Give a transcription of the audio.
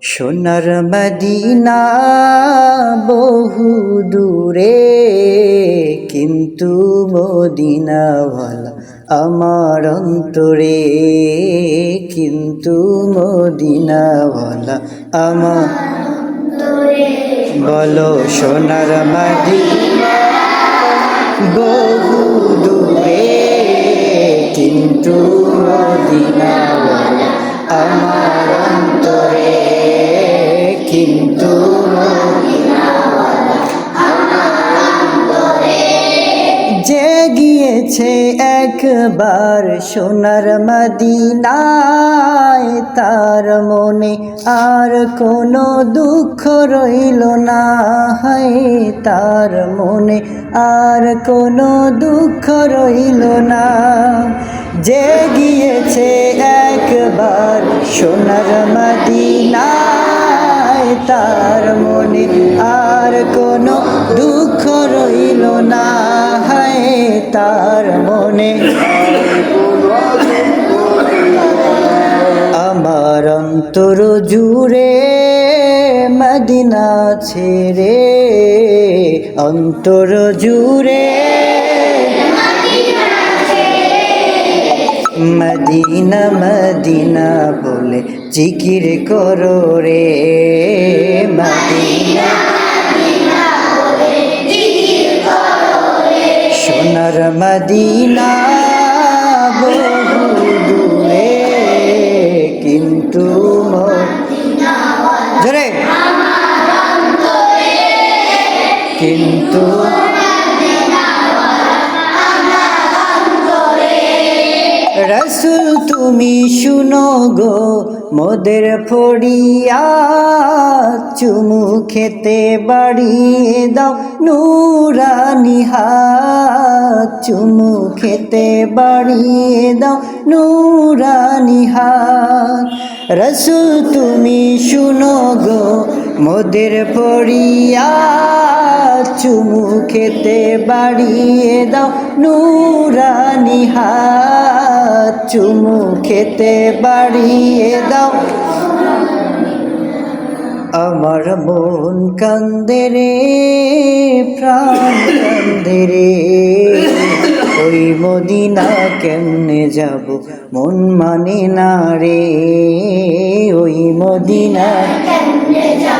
সোনার মদিনা বহু দূরে, কিন্তু মদিনাওয়ালা আমার অন্তরে, কিন্তু মদিনাওয়ালা আমার বলো সোনার মদিনা বহু দূরে, কিন্তু মদিনাওয়ালা আমার অন্তরে, কিন্তু যে গিয়েছে একবার সোনার মদিনায়, তার মনে আর কোনো দুঃখ রইল না, হয় তার মনে আর কোনো দুঃখ রইল না। যে গিয়েছে একবার সোনার মদিনায়, তার মনে আর কোনো দুঃখ রইল না, হয় তার মনে। আমার অন্তর জুড়ে মদিনা ছেড়ে, অন্তর জুড়ে মদিনা মদিনা বলে জিকির করো রে, মদিনা সোনার মদিনা বহু দূরে, কিন্তু জোরে কিন্তু রসুল তুমি শুনো গো মোদের ফড়িয়া, চুমু খেতে বাড়িয়ে দাও নুরানি হাত, চুমু খেতে বাড়িয়ে দাও নুরানি হাত। রসুল তুমি শুনো গো মোদের ফড়িয়া, চুমু খেতে বাড়িয়ে দাও নুরানি হাত, চুমু খেতে বাড়িয়ে দাও। আমার মন কান্দে রে, প্রাণ কান্দে রে, ওই মদিনা কেমনে যাব মন মানে না রে, ওই মদিনা কেমনে যাব